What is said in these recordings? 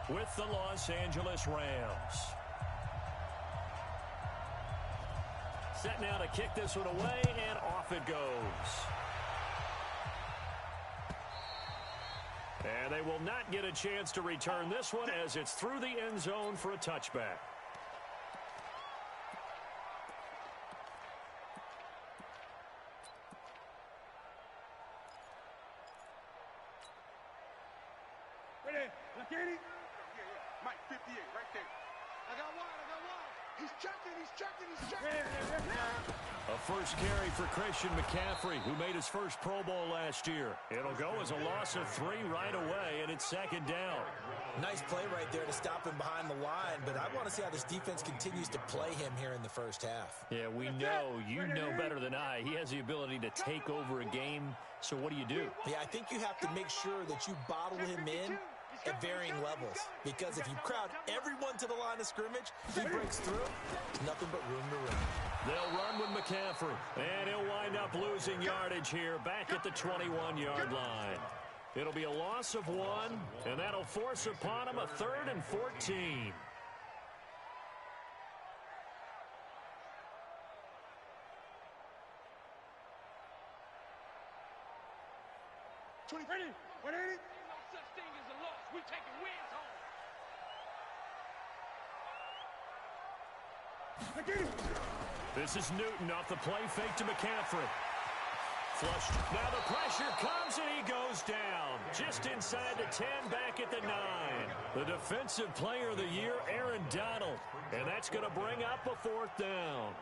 with the Los Angeles Rams. Set now to kick this one away, and off it goes. And they will not get a chance to return this one as it's through the end zone for a touchback. Ready? Look at it. Yeah. Mike, 58, right there. I got one. He's checking. A first carry for Christian McCaffrey, who made his first Pro Bowl last year. It'll go as a loss of 3 right away, and it's second down. Nice play right there to stop him behind the line, but I want to see how this defense continues to play him here in the first half. Yeah, we know. You know better than I. He has the ability to take over a game, so what do you do? Yeah, I think you have to make sure that you bottle him in at varying levels, because if you crowd everyone to the line of scrimmage, he breaks through, there's nothing but room to run. They'll run with McCaffrey, and he'll wind up losing yardage here back at the 21-yard line. It'll be a loss of 1, and that'll force upon him a 3rd and 14. Ready? 180. Such thing as a loss. We're taking wins home. This is Newton off the play fake to McCaffrey. Flushed. Now the pressure comes and he goes down. Just inside the 10, back at the 9. The defensive player of the year, Aaron Donald. And that's going to bring up a 4th down.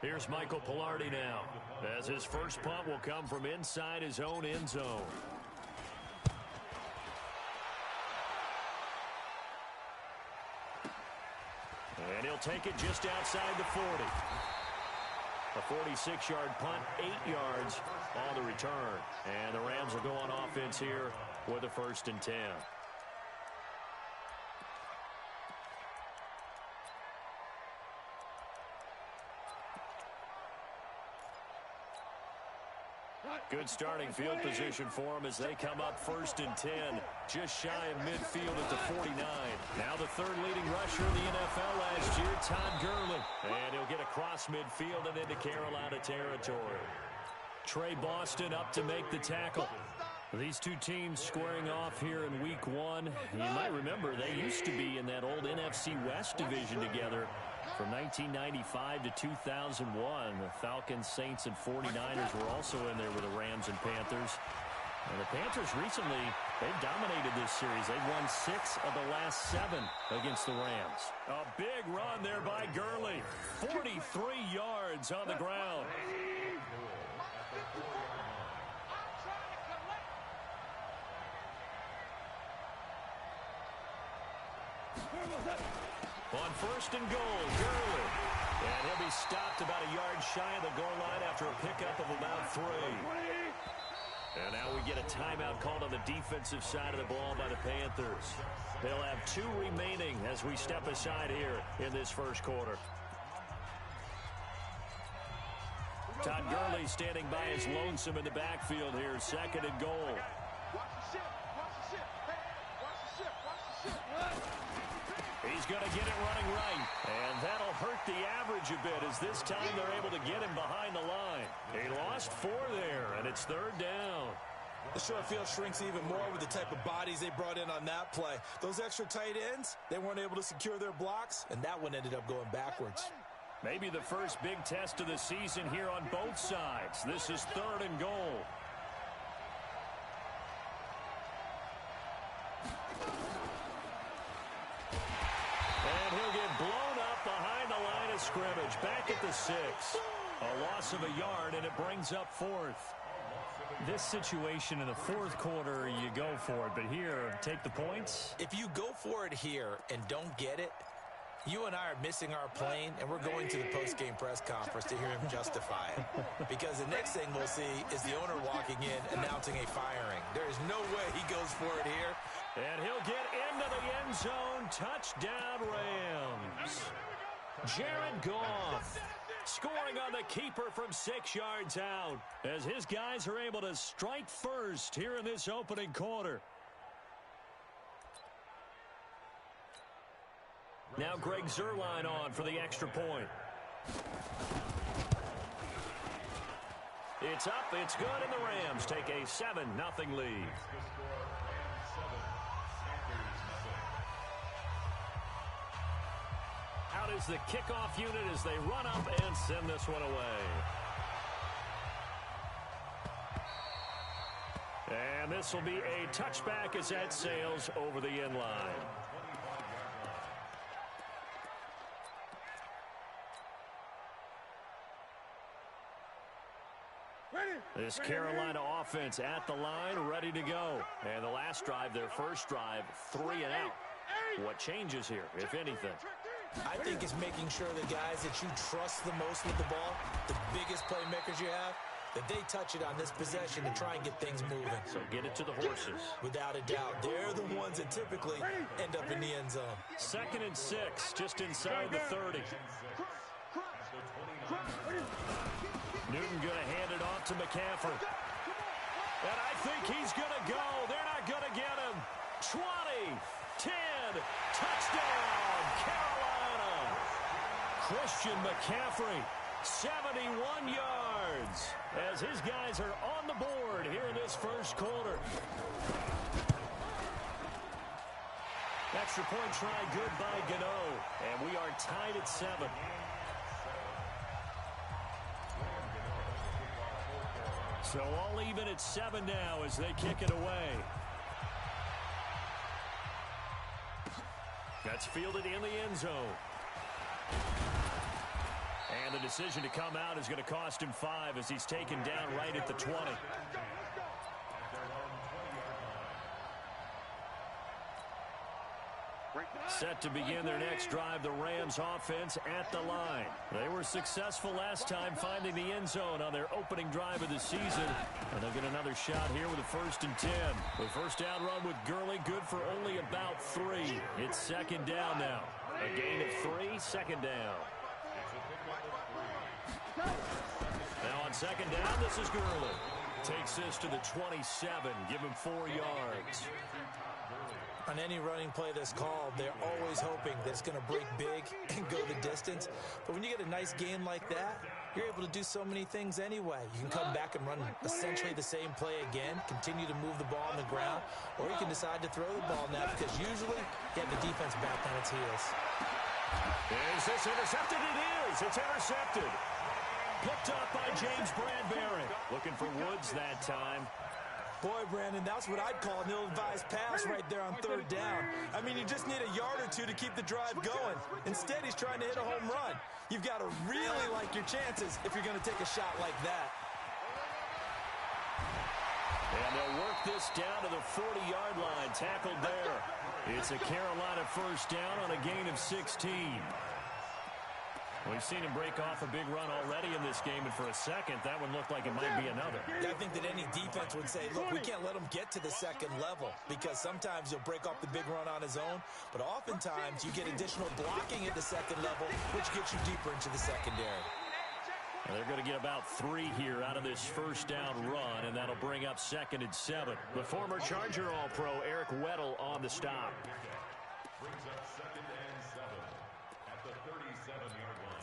Here's Michael Pilardi now, as his first punt will come from inside his own end zone. And he'll take it just outside the 40. A 46-yard punt, 8 yards on the return. And the Rams will go on offense here with a 1st and 10. Good starting field position for them as they come up 1st and 10, just shy of midfield at the 49. Now the 3rd leading rusher in the NFL last year, Todd Gurley. And he'll get across midfield and into Carolina territory. Trey Boston up to make the tackle. These two teams squaring off here in week 1. You might remember they used to be in that old NFC West division together. From 1995 to 2001, the Falcons, Saints, and 49ers were also in there with the Rams and Panthers. And the Panthers recently, they've dominated this series. They've won 6 of the last 7 against the Rams. A big run there by Gurley. 43 yards on the ground. On 1st and goal, Gurley. And he'll be stopped about a yard shy of the goal line after a pickup of about 3. And now we get a timeout called on the defensive side of the ball by the Panthers. They'll have 2 remaining as we step aside here in this first quarter. Todd Gurley standing by his lonesome in the backfield here, 2nd and goal. He's going to get it running right, and that'll hurt the average a bit as this time they're able to get him behind the line. He lost 4 there, and it's 3rd down. The short field shrinks even more with the type of bodies they brought in on that play. Those extra tight ends, they weren't able to secure their blocks, and that one ended up going backwards. Maybe the first big test of the season here on both sides. This is 3rd and goal. And he'll get blown up behind the line of scrimmage. Back at the 6. A loss of a yard, and it brings up 4th. This situation in the 4th quarter, you go for it. But here, take the points. If you go for it here and don't get it, you and I are missing our plane, and we're going to the post-game press conference to hear him justify it. Because the next thing we'll see is the owner walking in, announcing a firing. There is no way he goes for it here. And he'll get into the end zone. Touchdown, Rams. Jared Goff scoring on the keeper from 6 yards out as his guys are able to strike first here in this opening quarter. Now Greg Zuerlein on for the extra point. It's up, it's good, and the Rams take a 7-0 lead. Out is the kickoff unit as they run up and send this one away. And this will be a touchback as that sails over the end line. This Carolina offense at the line, ready to go. And the last drive, their first drive, 3 and out. What changes here, if anything? I think it's making sure the guys that you trust the most with the ball, the biggest playmakers you have, that they touch it on this possession to try and get things moving. So get it to the horses. Without a doubt. They're the ones that typically end up in the end zone. 2nd and 6, just inside the 30. Newton going to hand it off to McCaffrey. And I think he's going to go. They're not going to get him. 20, 10, touchdown, Carolina. Christian McCaffrey, 71 yards, as his guys are on the board here in this first quarter. Extra point try good by Gano, and we are tied at 7. So all even at 7 now as they kick it away. That's fielded in the end zone. And the decision to come out is going to cost him 5 as he's taken down right at the 20. Set to begin their next drive, the Rams offense at the line. They were successful last time finding the end zone on their opening drive of the season. And they'll get another shot here with a 1st and 10. The first down run with Gurley, good for only about 3. It's 2nd down now. A gain of 3, 2nd down. Now on 2nd down, this is Gurley. Takes this to the 27, give him 4 yards. On any running play that's called, they're always hoping that it's going to break big and go the distance. But when you get a nice gain like that, you're able to do so many things anyway. You can come back and run essentially the same play again, continue to move the ball on the ground, or you can decide to throw the ball now because usually you have the defense back on its heels. Is this intercepted? It is. It's intercepted. Picked up by James Bradbury. Looking for Woods that time. Boy, Brandon, that's what I'd call an ill-advised pass right there on 3rd down. I mean, you just need a yard or 2 to keep the drive going. Instead, he's trying to hit a home run. You've got to really like your chances if you're going to take a shot like that. And they'll work this down to the 40-yard line, tackled there. It's a Carolina first down on a gain of 16. We've seen him break off a big run already in this game, and for a second, that one looked like it might be another. I think that any defense would say, look, we can't let him get to the 2nd level because sometimes he'll break off the big run on his own, but oftentimes you get additional blocking at the 2nd level, which gets you deeper into the secondary. And they're going to get about 3 here out of this first down run, and that'll bring up 2nd and 7. The former Charger All-Pro Eric Weddle on the stop. Brings up 2nd and 7 at the 37-yard line.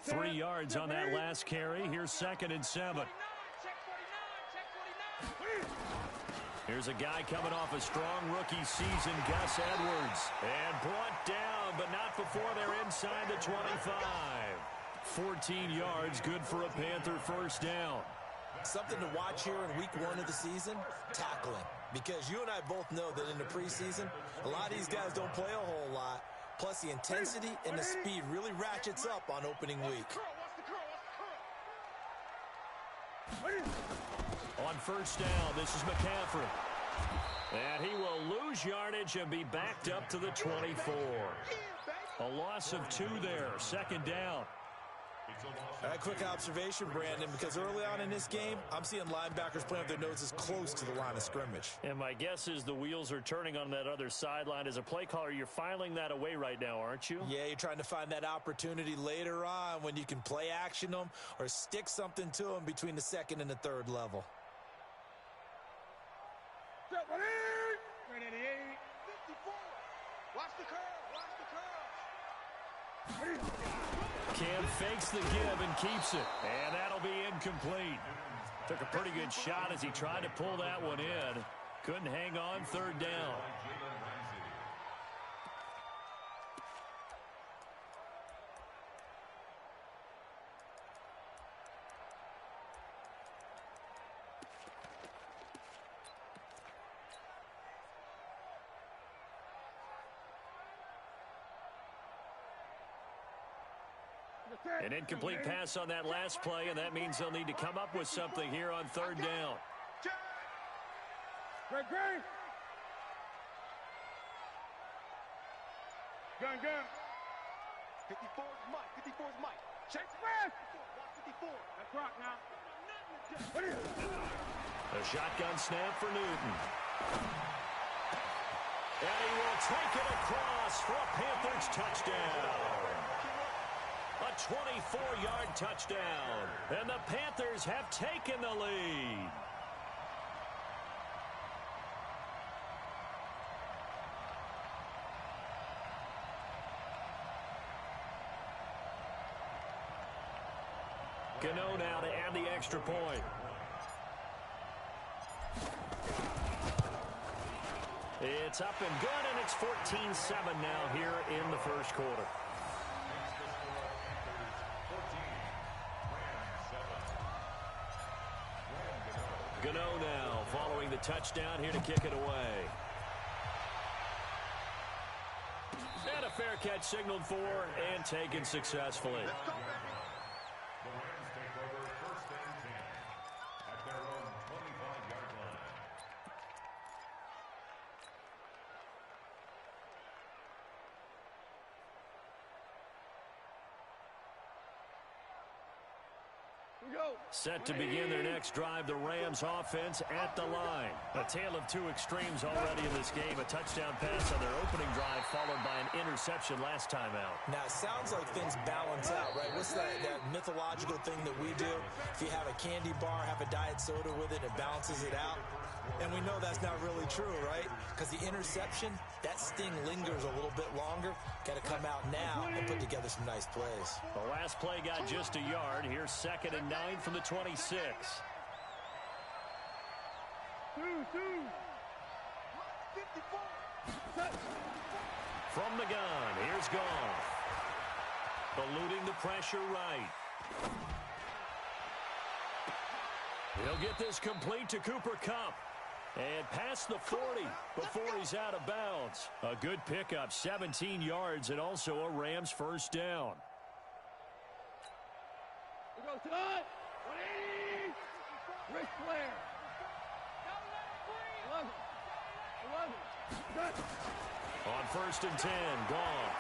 3 yards on that last carry. Here's 2nd and 7. Here's a guy coming off a strong rookie season, Gus Edwards. And brought down, but not before they're inside the 25. 14 yards, good for a Panther first down. Something to watch here in week 1 of the season, tackling. Because you and I both know that in the preseason, a lot of these guys don't play a whole lot. Plus, the intensity and the speed really ratchets up on opening week. On first down, this is McCaffrey. And he will lose yardage and be backed up to the 24. A loss of 2 there, 2nd down. It's a loss. A quick observation, Brandon, because early on in this game, I'm seeing linebackers playing with their noses close to the line of scrimmage. And my guess is the wheels are turning on that other sideline. As a play caller, you're filing that away right now, aren't you? Yeah, you're trying to find that opportunity later on when you can play action them or stick something to them between the second and the third level. Ready, 54. Watch the curve. Watch the curve. Cam fakes the give and keeps it. And that'll be incomplete. Took a pretty good shot as he tried to pull that one in. Couldn't hang on, third down. An incomplete pass on that last play, and that means they'll need to come up with something here on third down. Great. Gun. 54's Mike. 54's Mike. Check fast. Watch 54. That's rock now. A shotgun snap for Newton. And he will take it across for a Panthers touchdown. A 24-yard touchdown. And the Panthers have taken the lead. Gano now to add the extra point. It's up and good, and it's 14-7 now here in the first quarter. Gano now following the touchdown here to kick it away. And a fair catch signaled for and taken successfully. The Rams take over first and 10 at their own 25-yard line. Set to begin their next drive, the Rams offense at the line. A tale of two extremes already in this game. A touchdown pass on their opening drive followed by an interception last time out. Now, it sounds like things balance out, right? What's that mythological thing that we do? If you have a candy bar, have a diet soda with it, it balances it out. And we know that's not really true, right? Because the interception, that sting lingers a little bit longer. Got to come out now and put together some nice plays. The last play got just a yard. Here's 2nd and 9 from the 26. From the gun, here's Goff. Eluding the pressure right. He'll get this complete to Cooper Kupp. And past the 40 before he's out of bounds. A good pickup, 17 yards, and also a Rams first down. We go Todd. 180. Rick Flair. 11. On 1st and 10, Goff.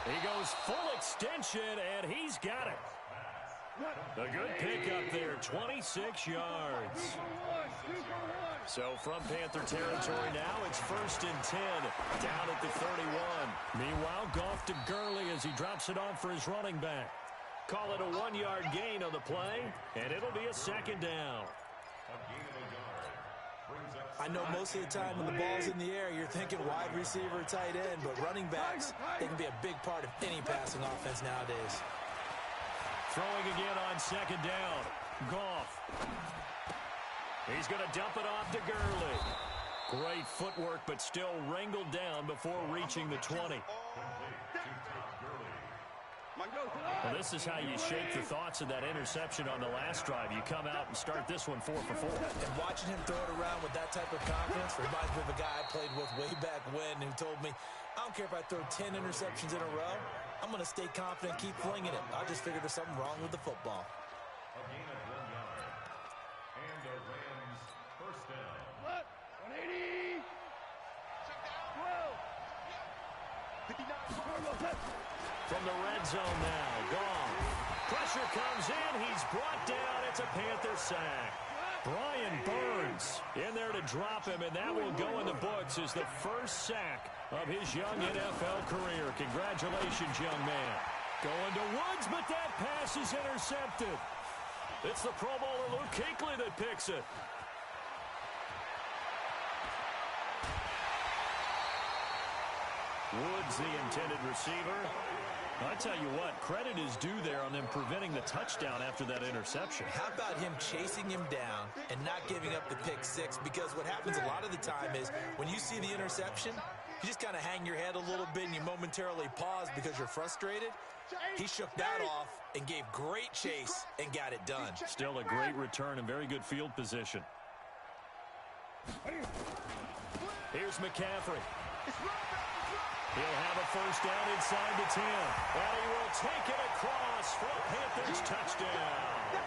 He goes full extension, and he's got it. A good pickup there, 26 yards. So from Panther territory now, it's 1st and 10, down at the 31. Meanwhile, Goff to Gurley as he drops it off for his running back. Call it a 1-yard gain on the play, and it'll be a 2nd down. A gain of a yard brings up. I know most of the time when the ball's in the air, you're thinking wide receiver, tight end, but running backs, they can be a big part of any passing offense nowadays. Throwing again on 2nd down. Goff. He's going to dump it off to Gurley. Great footwork, but still wrangled down before reaching the 20. Well, this is how you shake the thoughts of that interception on the last drive. You come out and start this one 4 for 4. And watching him throw it around with that type of confidence reminds me of a guy I played with way back when who told me, I don't care if I throw 10 interceptions in a row. I'm going to stay confident, keep flinging it. I just figured there's something wrong with the football. A gain of 1 yard. And a Rams first down. 180. 12. From the red zone now, gone. Pressure comes in. He's brought down. It's a Panther sack. Brian Burns in there to drop him, and that will go in the books as the first sack of his young NFL career. Congratulations, young man. Going to Woods, but that pass is intercepted. It's the Pro Bowler Luke Kuechly that picks it. Woods, the intended receiver. I tell you what, credit is due there on them preventing the touchdown after that interception. How about him chasing him down and not giving up the pick six? Because what happens a lot of the time is when you see the interception, you just kind of hang your head a little bit and you momentarily pause because you're frustrated. He shook that off and gave great chase and got it done. Still a great return and very good field position. Here's McCaffrey. He'll have a first down inside the 10. And he will take it across for a Panthers touchdown.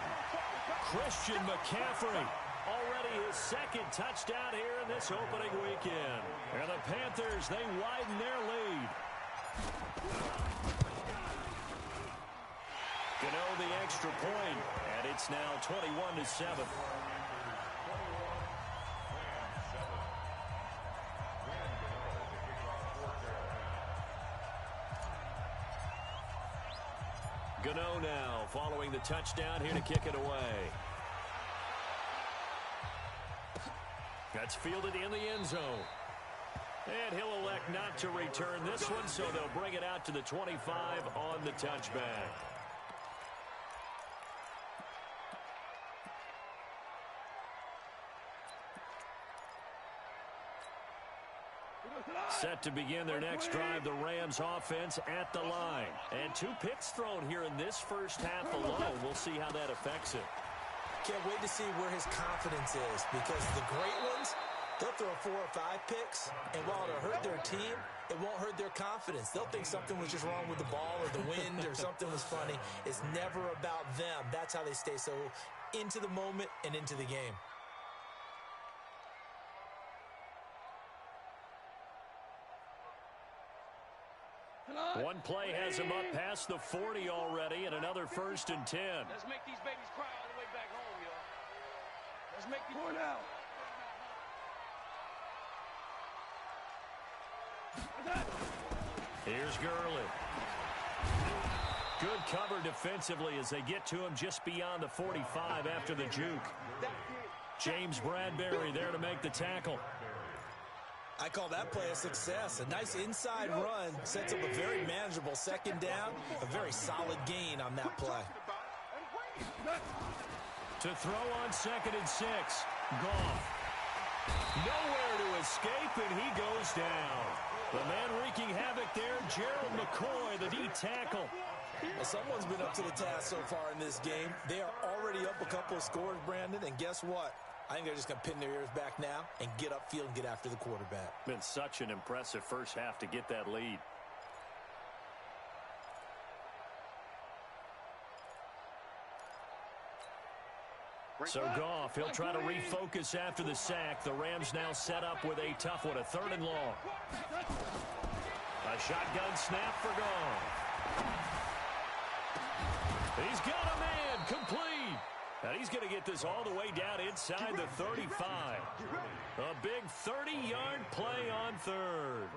Christian McCaffrey, already his second touchdown here in this opening weekend. And the Panthers, they widen their lead. Gano the extra point, and it's now 21-7. Gano now following the touchdown here to kick it away. That's fielded in the end zone. And he'll elect not to return this one, so they'll bring it out to the 25 on the touchback. Set to begin their next drive, the Rams offense at the line. And 2 picks thrown here in this first half alone. We'll see how that affects it. Can't wait to see where his confidence is, because the great ones, they'll throw 4 or 5 picks, and while it'll hurt their team, it won't hurt their confidence. They'll think something was just wrong with the ball or the wind or something was funny. It's never about them. That's how they stay so into the moment and into the game. One play has him up past the 40 already, and another 1st and 10. Let's make these babies cry all the way back home, y'all. Let's make these... Going out. Here's Gurley. Good cover defensively as they get to him just beyond the 45 after the juke. James Bradbury there to make the tackle. I call that play a success. A nice inside run sets up a very manageable second down. A very solid gain on that play. To throw on 2nd and 6. Goff. Nowhere to escape, and he goes down. The man wreaking havoc there, Gerald McCoy, the D tackle. Well, someone's been up to the task so far in this game. They are already up a couple of scores, Brandon, and guess what? I think they're just going to pin their ears back now and get upfield and get after the quarterback. Been such an impressive first half to get that lead. So Goff, he'll try to refocus after the sack. The Rams now set up with a tough one, a 3rd and long. A shotgun snap for Goff. He's got a man, complete. And he's going to get this all the way down inside the 35. A big 30-yard play on 3rd.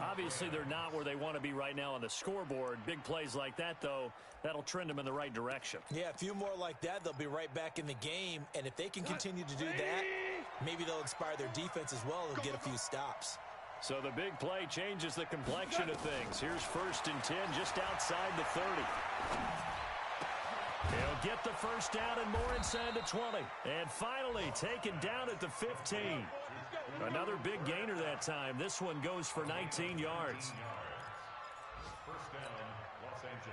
Obviously, they're not where they want to be right now on the scoreboard. Big plays like that, though, that'll trend them in the right direction. Yeah, a few more like that, they'll be right back in the game. And if they can continue to do that, maybe they'll inspire their defense as well and get a few stops. So the big play changes the complexion of things. Here's 1st and 10 just outside the 30. He'll get the first down and more inside the 20. And finally taken down at the 15. Another big gainer that time. This one goes for 19 yards.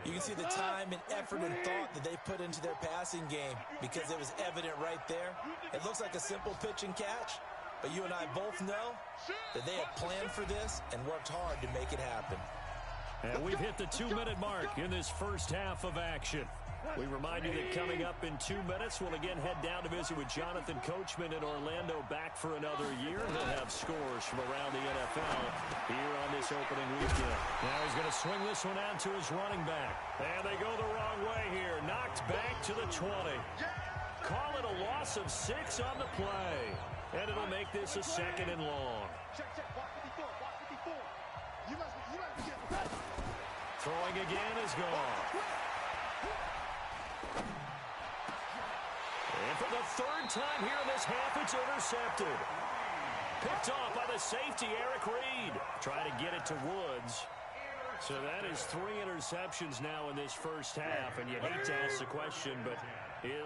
You can see the time and effort and thought that they put into their passing game because it was evident right there. It looks like a simple pitch and catch, but you and I both know that they had planned for this and worked hard to make it happen. And we've hit the 2-minute mark in this first half of action. We remind you that coming up in 2 minutes, we'll again head down to visit with Jonathan Coachman in Orlando, back for another year. He'll have scores from around the NFL here on this opening weekend. Now he's going to swing this one out to his running back. And they go the wrong way here. Knocked back to the 20. Call it a loss of 6 on the play. And it'll make this a 2nd and long. Check, block 54, block 54. You must be getting ready. Throwing again is gone. And for the 3rd time here in this half, it's intercepted. Picked off by the safety, Eric Reed. Trying to get it to Woods. So that is 3 interceptions now in this first half. And you hate to ask the question, but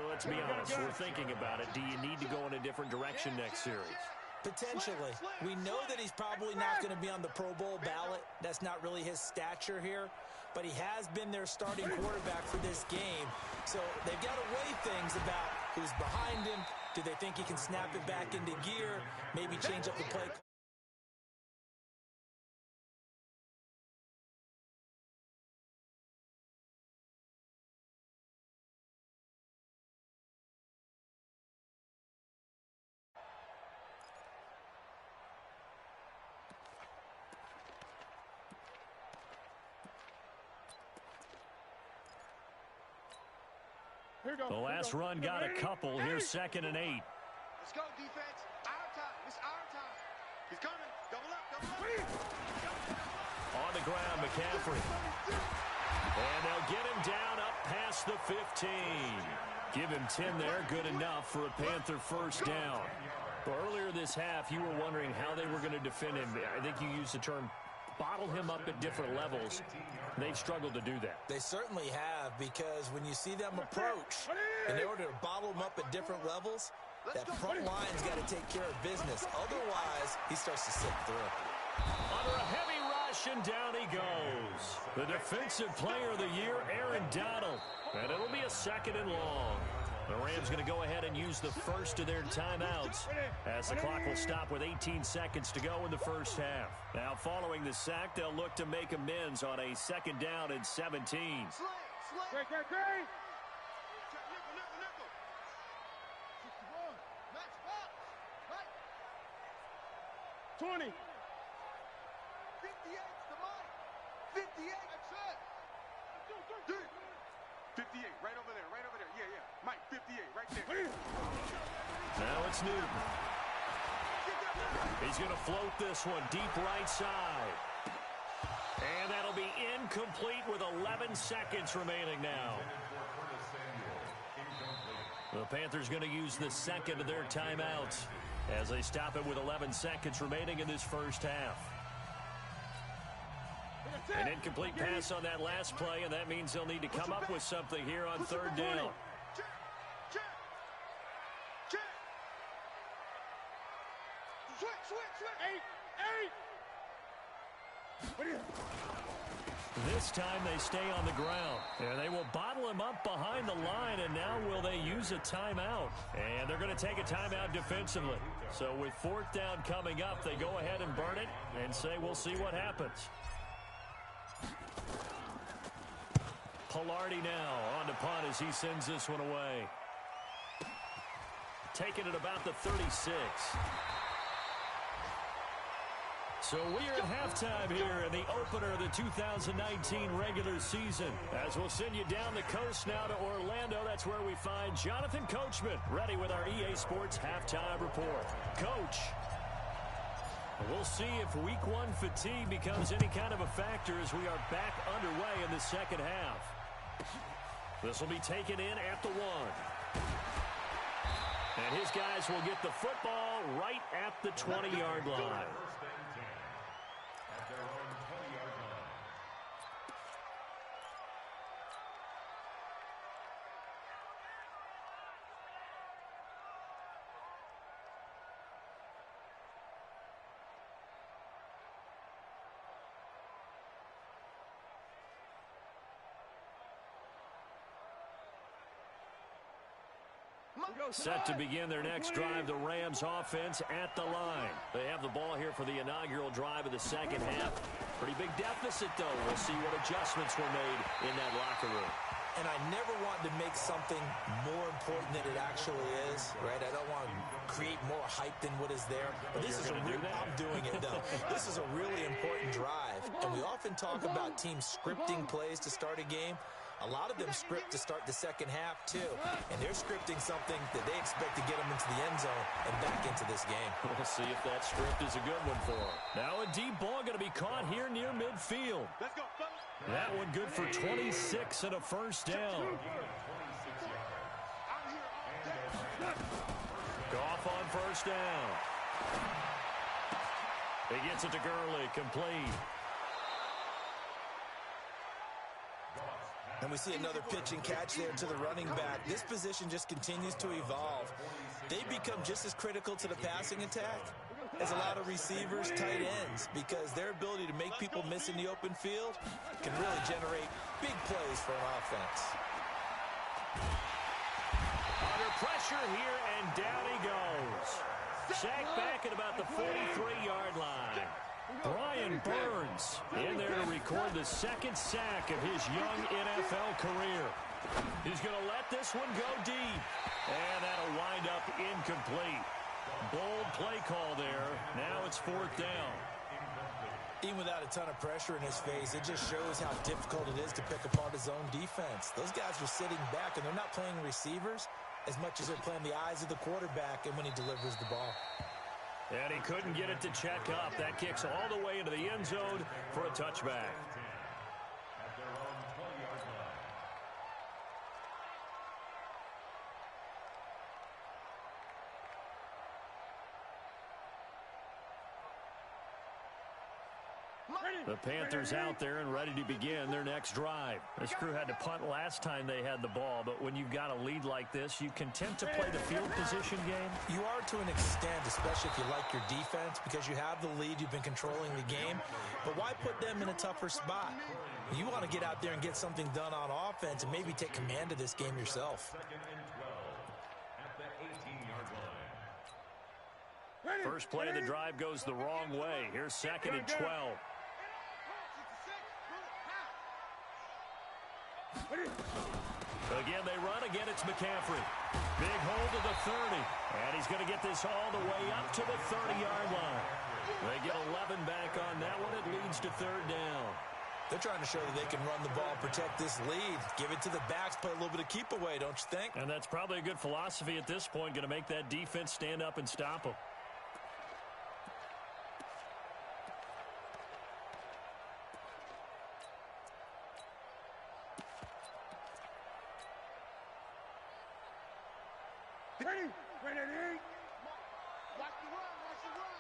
let's be honest. We're thinking about it. Do you need to go in a different direction next series? Potentially. We know that he's probably not going to be on the Pro Bowl ballot. That's not really his stature here. But he has been their starting quarterback for this game. So they've got to weigh things about who's behind him. Do they think he can snap it back into gear? Maybe change up the play. The last run got a couple. Here's 2nd and 8. Let's go, defense. Our time. It's our time. He's coming. Double up. On the ground, McCaffrey. And they'll get him down up past the 15. Give him 10 there. Good enough for a Panther first down. Well, earlier this half, you were wondering how they were going to defend him. I think you used the term bottle him up at different levels. They've struggled to do that. They certainly have, because when you see them approach, in order to bottle them up at different levels, that front line's got to take care of business. Otherwise, he starts to slip through. Under a heavy rush, and down he goes. The defensive player of the year, Aaron Donald. And it'll be a 2nd and long. The Rams going to go ahead and use the first of their timeouts as the clock will stop with 18 seconds to go in the first half. Now, following the sack, they'll look to make amends on a 2nd down and 17. Great. 20. 58 to Mike. 58. That's it. 58, right over there. Yeah. Mike, 58, right there. Now it's Newton. He's going to float this one deep right side. And that'll be incomplete with 11 seconds remaining now. The Panthers going to use the 2nd of their timeouts as they stop it with 11 seconds remaining in this first half. An incomplete pass on that last play, and that means they'll need to come up with something here on 3rd down. Check. Switch. 8. This time they stay on the ground, and they will bottle him up behind the line, and now will they use a timeout? And they're going to take a timeout defensively. So with 4th down coming up, they go ahead and burn it and say we'll see what happens. Pilardi now on to punt as he sends this one away. Taking it about the 36. So we are at halftime here in the opener of the 2019 regular season. As we'll send you down the coast now to Orlando, that's where we find Jonathan Coachman, ready with our EA Sports halftime report. Coach, we'll see if week 1 fatigue becomes any kind of a factor as we are back underway in the second half. This will be taken in at the 1. And his guys will get the football right at the 20-yard line. Set to begin their next drive, the Rams offense at the line. They have the ball here for the inaugural drive of the second half. Pretty big deficit, though. We'll see what adjustments were made in that locker room. And I never want to make something more important than it actually is, right? I don't want to create more hype than what is there. But this is I'm doing it, though. This is a really important drive. And we often talk about teams scripting plays to start a game. A lot of them script to start the second half, too. And they're scripting something that they expect to get them into the end zone and back into this game. We'll see if that script is a good one for them. Now a deep ball going to be caught here near midfield. Let's go, fellas. That one good for 26 and a first down. Goff on first down. He gets it to Gurley, complete. And we see another pitch and catch there to the running back. This position just continues to evolve. They become just as critical to the passing attack as a lot of receivers, tight ends, because their ability to make people miss in the open field can really generate big plays for an offense. Under pressure here, and down he goes. Sacked back at about the 43-yard line. Brian Burns in there to record the second sack of his young NFL career. He's going to let this one go deep. And that'll wind up incomplete. Bold play call there. Now it's fourth down. Even without a ton of pressure in his face, it just shows how difficult it is to pick apart his own defense. Those guys are sitting back, and they're not playing receivers as much as they're playing the eyes of the quarterback and when he delivers the ball. And he couldn't get it to check up. That kicks all the way into the end zone for a touchback. The Panthers out there and ready to begin their next drive. This crew had to punt last time they had the ball, but when you've got a lead like this, you content to play the field position game? You are to an extent, especially if you like your defense, because you have the lead, you've been controlling the game. But why put them in a tougher spot? You want to get out there and get something done on offense and maybe take command of this game yourself. First play of the drive goes the wrong way. Here's second and 12. Again, they run. Again, it's McCaffrey. Big hold to the 30. And he's going to get this all the way up to the 30-yard line. They get 11 back on that one. It leads to third down. They're trying to show that they can run the ball, protect this lead, give it to the backs, play a little bit of keep away, don't you think? And that's probably a good philosophy at this point, going to make that defense stand up and stop them. Ready? Ready? Watch the run, watch the run,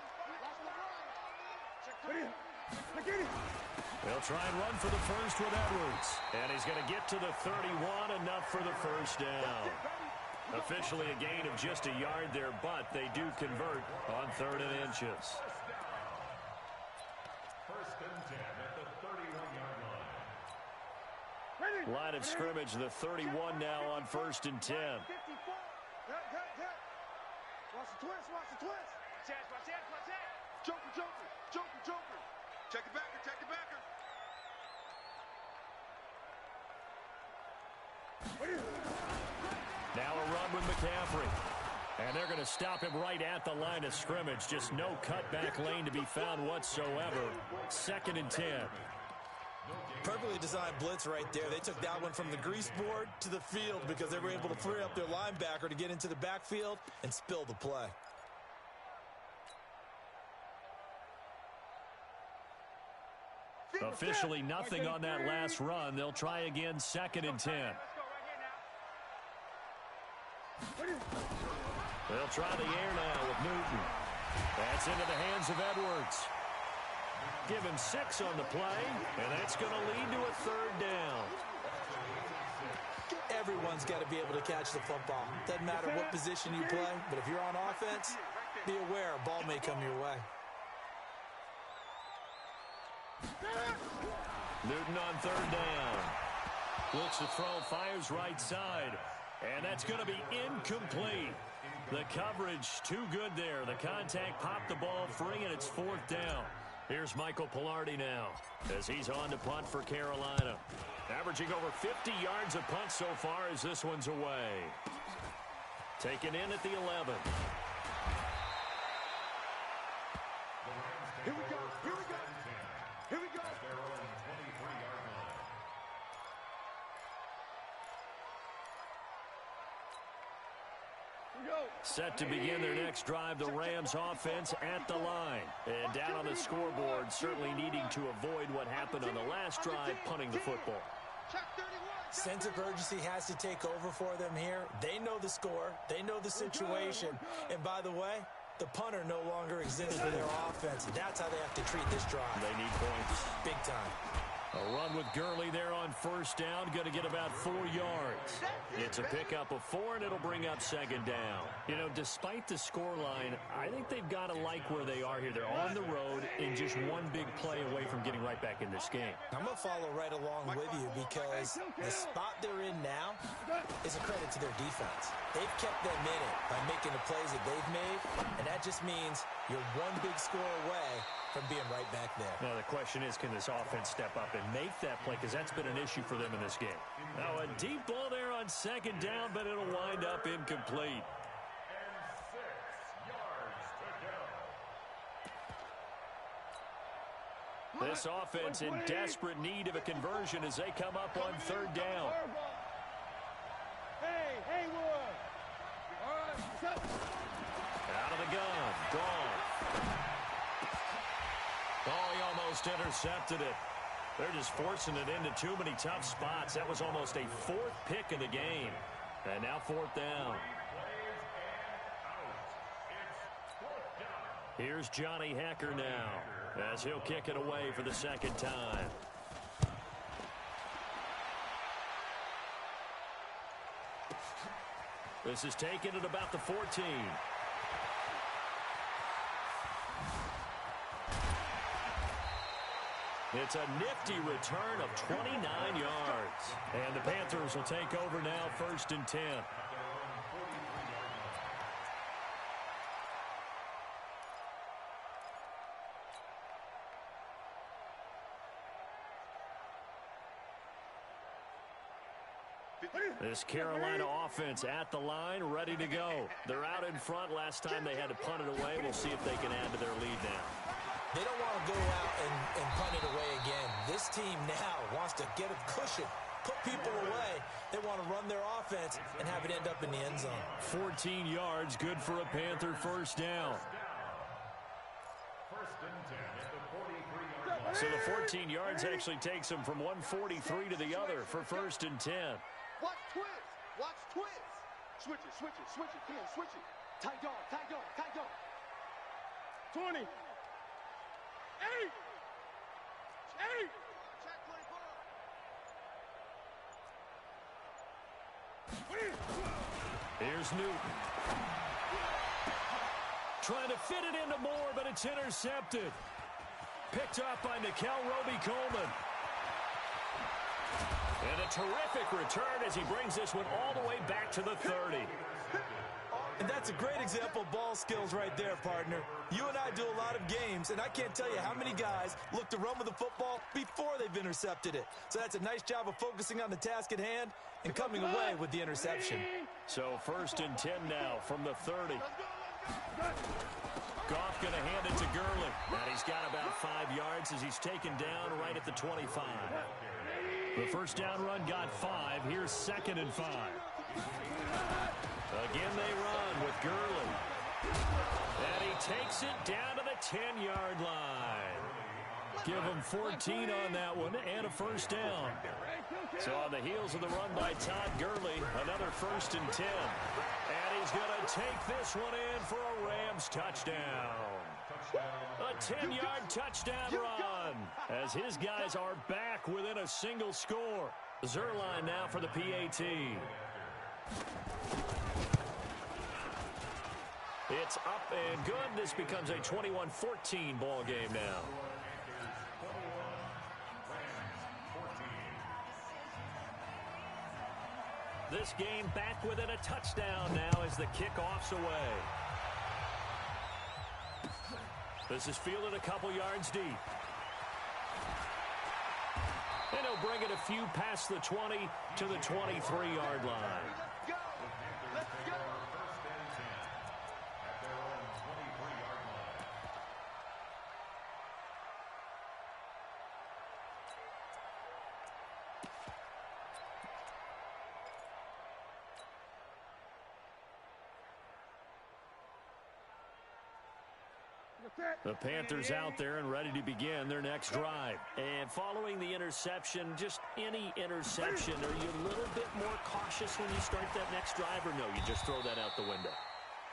watch the run. Check the run. Look at it. They'll try and run for the first with Edwards. And he's going to get to the 31, enough for the first down. Officially a gain of just a yard there, but they do convert on 3rd and inches. First and 10 at the 31-yard line. Line of scrimmage, the 31 now on 1st and 10. Watch the twist, watch the twist. Watch that. Joker. Check the backer. Now a run with McCaffrey. And they're going to stop him right at the line of scrimmage. Just no cutback lane to be found whatsoever. 2nd and 10. Perfectly designed blitz right there. They took that one from the grease board to the field because they were able to free up their linebacker to get into the backfield and spill the play. Officially nothing on that last run. They'll try again, 2nd and 10. They'll try the air now with Newton. That's into the hands of Edwards. Give him 6 on the play, and that's going to lead to a 3rd down. Everyone's got to be able to catch the football. Doesn't matter what position you play, but if you're on offense, be aware a ball may come your way. Newton on 3rd down. Looks to throw, fires right side. And that's going to be incomplete. The coverage too good there. The contact popped the ball free, and it's 4th down. Here's Michael Pilardi now as he's on to punt for Carolina. Averaging over 50 yards a punt so far as this one's away. Taken in at the 11. Here we go. Here we go. Here we go. At their own 23-yard line. Set to begin their next drive, the Rams offense at the line. And down on the scoreboard, certainly needing to avoid what happened on the last drive, punting the football. Sense of urgency has to take over for them here. They know the score. They know the situation. And by the way, the punter no longer exists for their offense. That's how they have to treat this drive. They need points. Big time. A run with Gurley there on 1st down. Going to get about 4 yards. It's a pickup of 4, and it'll bring up 2nd down. You know, despite the scoreline, I think they've got to like where they are here. They're on the road and just one big play away from getting right back in this game. I'm going to follow right along with you because the spot they're in now is a credit to their defense. They've kept them in it by making the plays that they've made, and that just means you're one big score away from being right back there. Now, the question is, can this offense step up and make that play? Because that's been an issue for them in this game. Now, a deep ball there on 2nd down, but it'll wind up incomplete. And 6 yards to go. This offense in desperate need of a conversion as they come up on 3rd down. Hey, Haywood. All right, set. Out of the gun. Gone. Oh, he almost intercepted it. They're just forcing it into too many tough spots. That was almost a 4th pick of the game. And now 4th down. Here's Johnny Hacker now as he'll kick it away for the 2nd time. This is taken at about the 14. It's a nifty return of 29 yards. And the Panthers will take over now, 1st and 10. This Carolina offense at the line, ready to go. They're out in front. Last time they had to punt it away. We'll see if they can add to their lead now. They don't want to go out and punt it away again. This team now wants to get a cushion, put people away. They want to run their offense and have it end up in the end zone. 14 yards, good for a Panther 1st down. 1st and 10 at the 43-yard line. So the 14 yards actually takes them from 143 to the other for 1st and 10. Watch twist. Watch twist. Switch it, switch it, switch it. Come on, switch it. Tight dog, tight dog, tight dog. 20. 8. 8. Check 24. Here's Newton. Trying to fit it into Moore, but it's intercepted. Picked up by Nickel Roby-Coleman. And a terrific return as he brings this one all the way back to the 30. And that's a great example of ball skills right there, partner. You and I do a lot of games, and I can't tell you how many guys look to run with the football before they've intercepted it. So that's a nice job of focusing on the task at hand and coming away with the interception. So 1st and 10 now from the 30. Goff going to hand it to Gurley. And he's got about 5 yards as he's taken down right at the 25. The 1st down run got 5. Here's 2nd and 5. Again they run with Gurley. And he takes it down to the 10-yard line. Give him 14 on that one and a 1st down. So on the heels of the run by Todd Gurley, another 1st and 10. And he's going to take this one in for a Rams touchdown. A 10-yard touchdown run as his guys are back within a single score. Zerline now for the PAT. It's up and good. This becomes a 21-14 ball game now. This game back within a touchdown now as the kickoff's away. This is fielded a couple yards deep. And he'll bring it a few past the 20 to the 23-yard line. Let's go. Let's go. First and 10 at their own 23-yard line. The Panthers out there and ready to begin their next drive. And following the interception, just any interception, are you a little bit more cautious when you start that next drive, or no, you just throw that out the window?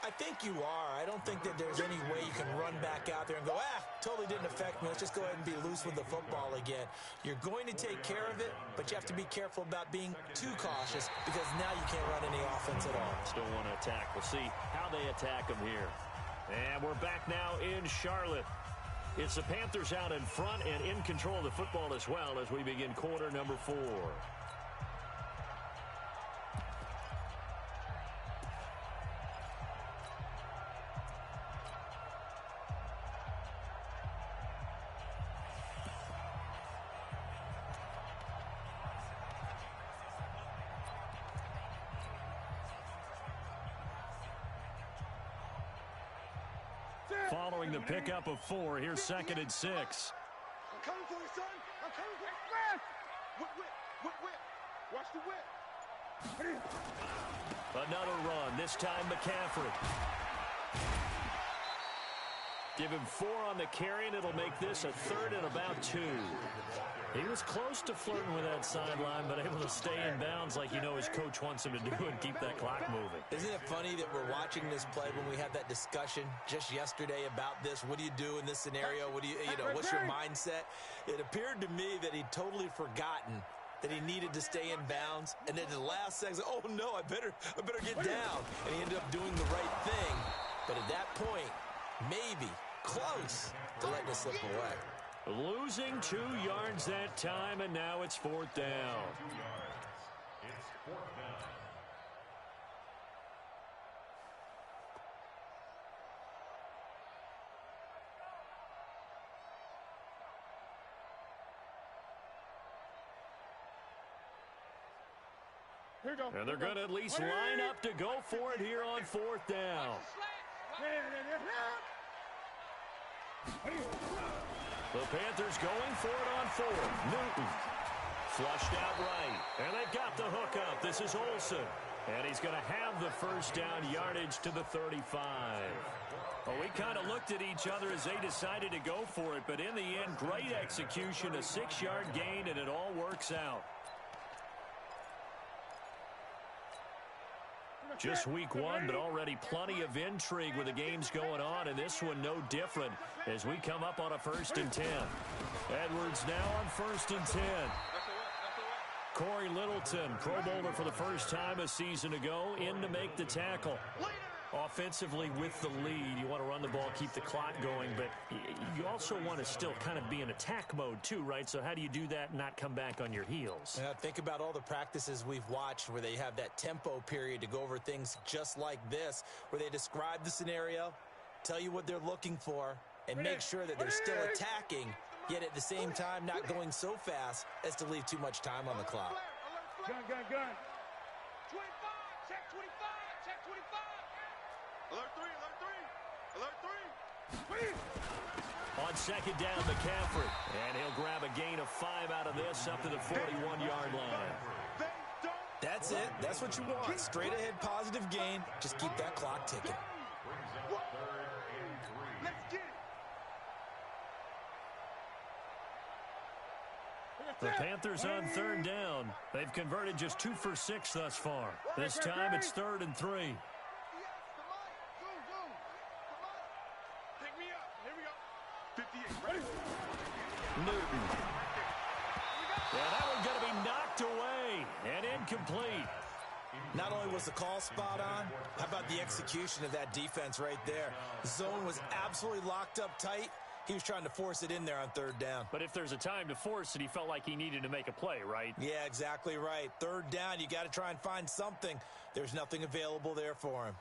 I think you are. I don't think that there's any way you can run back out there and go, totally didn't affect me. Let's just go ahead and be loose with the football again. You're going to take care of it, but you have to be careful about being too cautious because now you can't run any offense at all. Still want to attack. We'll see how they attack them here. And we're back now in Charlotte. It's the Panthers out in front and in control of the football as well as we begin quarter number 4. Following the pickup of 4, here's 2nd and 6. I'm coming for you, son. I'm coming for you. Whip. Watch the whip. Another run, this time McCaffrey. Give him 4 on the carry, and it'll make this a 3rd and about 2. He was close to flirting with that sideline, but able to stay in bounds like his coach wants him to do and keep that clock moving. Isn't it funny that we're watching this play when we had that discussion just yesterday about this? What do you do in this scenario? What do what's your mindset? It appeared to me that he'd totally forgotten that he needed to stay in bounds, and then the last second, oh no, I better get down. And he ended up doing the right thing. But at that point, maybe close to letting it slip away. Losing 2 yards that time, and now it's 4th down. 2 yards. It's 4th down. Here you go. And they're going to at least line up to go for it here on 4th down. The Panthers going for it on 4. Newton flushed out right. And they've got the hookup. This is Olsen. And he's going to have the first down yardage to the 35. Well, we kind of looked at each other as they decided to go for it. But in the end, great execution, a 6-yard gain, and it all works out. Just week 1, but already plenty of intrigue with the games going on, and this one no different as we come up on a 1st and 10. Edwards now on 1st and 10. Corey Littleton, Pro Bowler for the first time a season ago, in to make the tackle. Offensively with the lead, you want to run the ball, keep the clock going, but you also want to still kind of be in attack mode too, right? So how do you do that and not come back on your heels? Think about all the practices we've watched where they have that tempo period to go over things just like this, where they describe the scenario, tell you what they're looking for, and make sure that they're still attacking, yet at the same time not going so fast as to leave too much time on the clock. Gun. 25, check 25, check 25. Alert 3. On 2nd down, McCaffrey. And he'll grab a gain of 5 out of this up to the 41-yard line. That's it. That's what you want. Straight ahead positive gain. Just keep that clock ticking. Brings up 3rd and 3. Let's get it. The Panthers on 3rd down. They've converted just 2 for 6 thus far. This time it's 3rd and 3. Newton. Yeah, that one's going to be knocked away and incomplete. Not only was the call spot on, how about the execution of that defense right there? Zone was absolutely locked up tight, He was trying to force it in there on third down. But if there's a time to force it, he felt like he needed to make a play, right? Yeah, exactly right. Third down, you got to try and find something. There's nothing available there for him.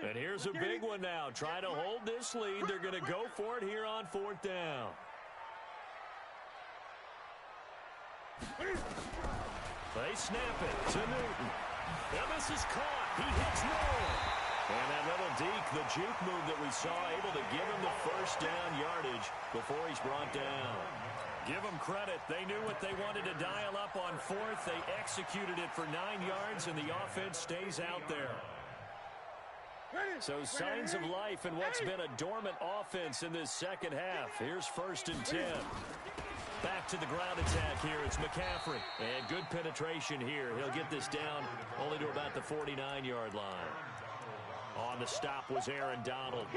And here's a big one now. Trying to hold this lead. They're going to go for it here on fourth down. They snap it to Newton. And this is caught. He hits Nolan. And that little deke, the juke move that we saw, able to give him the first down yardage before he's brought down. Give them credit. They knew what they wanted to dial up on fourth. They executed it for 9 yards, and the offense stays out there. So signs of life in what's been a dormant offense in this second half. Here's 1st and 10. Back to the ground attack here. It's McCaffrey. And good penetration here. He'll get this down only to about the 49-yard line. On the stop was Aaron Donald.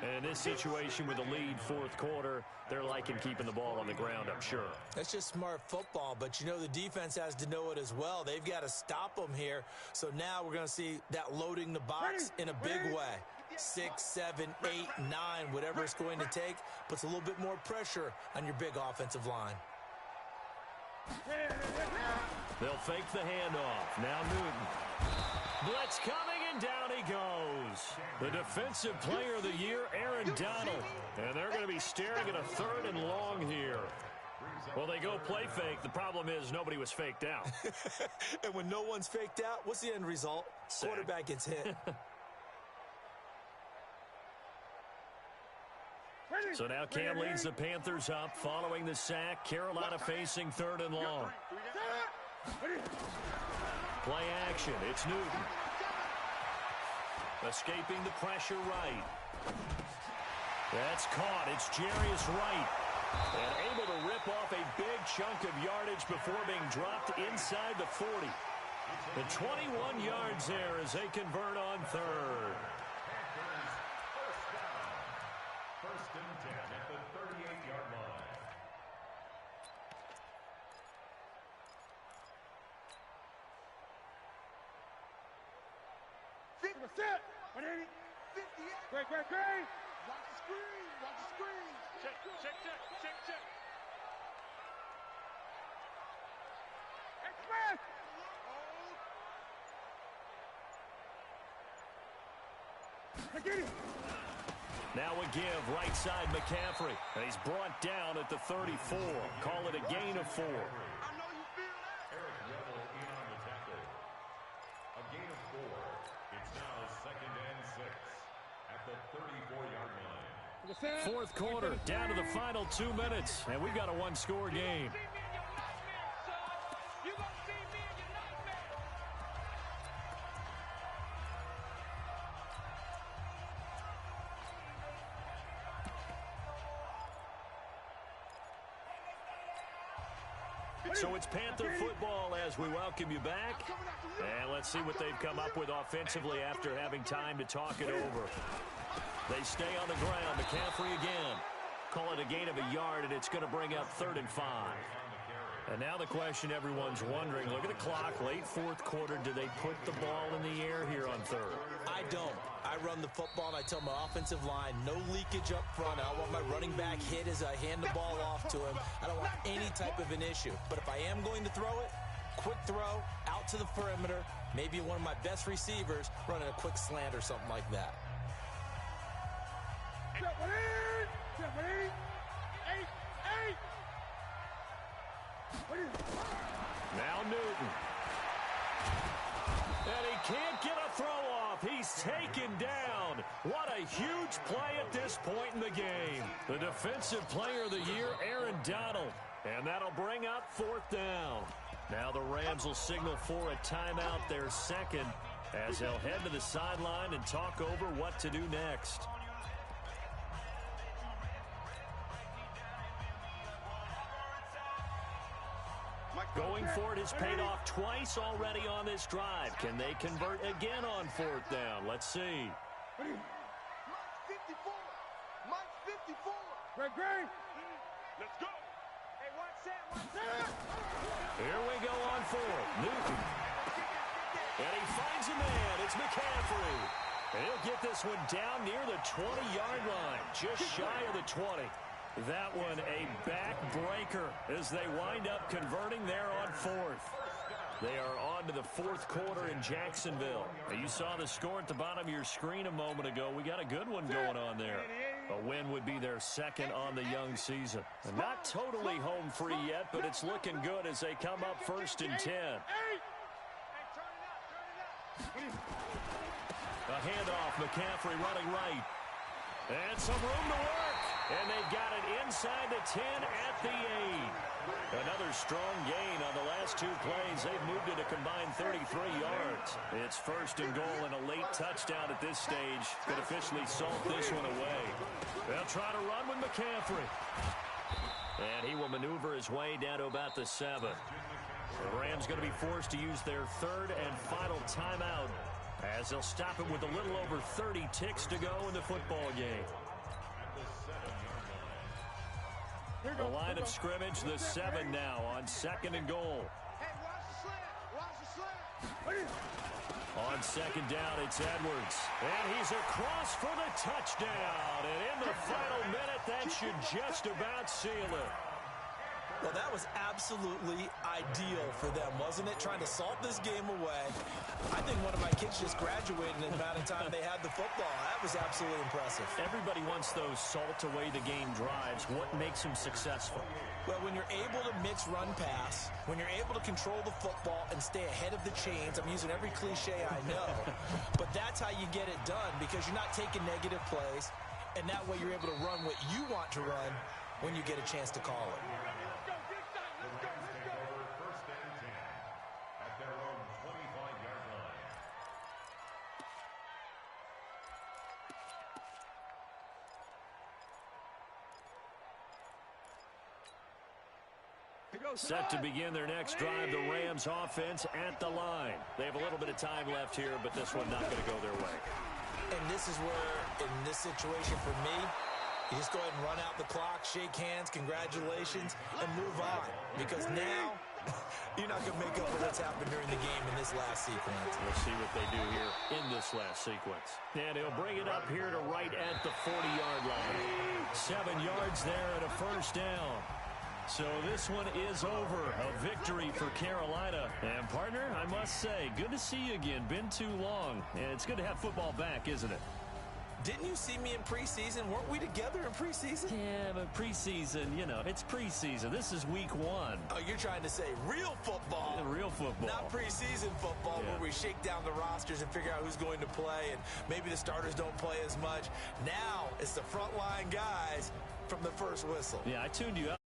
And in this situation with the lead fourth quarter, they're liking keeping the ball on the ground, I'm sure. That's just smart football, but you know the defense has to know it as well. They've got to stop them here. So now we're going to see that loading the box in a big way. 6, 7, 8, 9, whatever it's going to take, puts a little bit more pressure on your big offensive line. They'll fake the handoff. Now Newton. Blitz coming, and down he goes. The defensive player of the year, Aaron Donald. And they're going to be staring at a 3rd and long here. Well, they go play fake. The problem is nobody was faked out. And when no one's faked out, what's the end result? Sack. Quarterback gets hit. So now Cam leads the Panthers up following the sack. Carolina facing 3rd and long. Play action. It's Newton. Escaping the pressure right. That's caught. It's Jarius Wright. And able to rip off a big chunk of yardage before being dropped inside the 40. The 21 yards there as they convert on 3rd. First and 10 at the 38-yard line. Set. 180. 58. Great. Watch the screen. Check. Express. Get him. Now a give, right side McCaffrey. And he's brought down at the 34. Call it a gain of 4. I know you feel that. Eric Revel in on the tackle. A gain of 4. It's now 2nd and 6 at the 34-yard line. Fourth quarter, down to the final 2 minutes. And we've got a one-score game. So it's Panther football as we welcome you back. And let's see what they've come up with offensively after having time to talk it over. They stay on the ground. McCaffrey again. Call it a gain of a yard, and it's going to bring up 3rd and 5. And now the question everyone's wondering, look at the clock, late fourth quarter. Do they put the ball in the air here on 3rd? I don't. I run the football, and I tell my offensive line, no leakage up front. I don't want my running back hit as I hand the ball off to him. I don't want any type of an issue. But if I am going to throw it, quick throw, out to the perimeter, maybe one of my best receivers running a quick slant or something like that. Now Newton. And he can't get a throw off. He's taken down. What a huge play at this point in the game. The defensive player of the year, Aaron Donald. And that'll bring up 4th down. Now the Rams will signal for a timeout, their second, as they'll head to the sideline and talk over what to do next. Going for it has paid off twice already on this drive. Can they convert again on 4th down? Let's see. Mike 54. Mike 54. Great. Let's go. Hey, one set. Here we go on 4th. Newton. It's McCaffrey. And he'll get this one down near the 20-yard line, just shy of the 20. That one a backbreaker as they wind up converting there on fourth. They are on to the fourth quarter in Jacksonville. Now, you saw the score at the bottom of your screen a moment ago. We got a good one going on there. A win would be their second on the young season. And not totally home free yet, but it's looking good as they come up first and 10. A handoff, McCaffrey running right. And some room to work. And they've got it inside the 10 at the 8. Another strong gain on the last two plays. They've moved it a combined 33 yards. It's first and goal and a late touchdown at this stage. Could officially salt this one away. They'll try to run with McCaffrey. And he will maneuver his way down to about the 7. The Rams going to be forced to use their third and final timeout as they'll stop it with a little over 30 ticks to go in the football game. The line of scrimmage, the 7 now on second and goal. Hey, watch the slant. On second down, it's Edwards. And he's across for the touchdown. And in the final minute, that should just about seal it. Well, that was absolutely ideal for them, wasn't it? Trying to salt this game away. I think one of my kids just graduated in the amount of time they had the football. That was absolutely impressive. Everybody wants those salt-away-the-game drives. What makes them successful? Well, when you're able to mix run-pass, when you're able to control the football and stay ahead of the chains, I'm using every cliche I know, but that's how you get it done because you're not taking negative plays, and that way you're able to run what you want to run when you get a chance to call it. Set to begin their next drive, the Rams offense at the line. They have a little bit of time left here, but this one not going to go their way. And this is where, in this situation for me, you just go ahead and run out the clock, shake hands, congratulations, and move on. Because now, you're not going to make up for what's happened during the game in this last sequence. We'll see what they do here in this last sequence. And he'll bring it up here to right at the 40-yard line. 7 yards there and a first down. So this one is over. A victory for Carolina. And, partner, I must say, good to see you again. Been too long. And it's good to have football back, isn't it? Didn't you see me in preseason? Weren't we together in preseason? Yeah, but preseason, you know, it's preseason. This is week 1. Oh, you're trying to say real football. Yeah, real football. Not preseason football where we shake down the rosters and figure out who's going to play, and maybe the starters don't play as much. Now it's the frontline guys from the first whistle. Yeah, I tuned you out.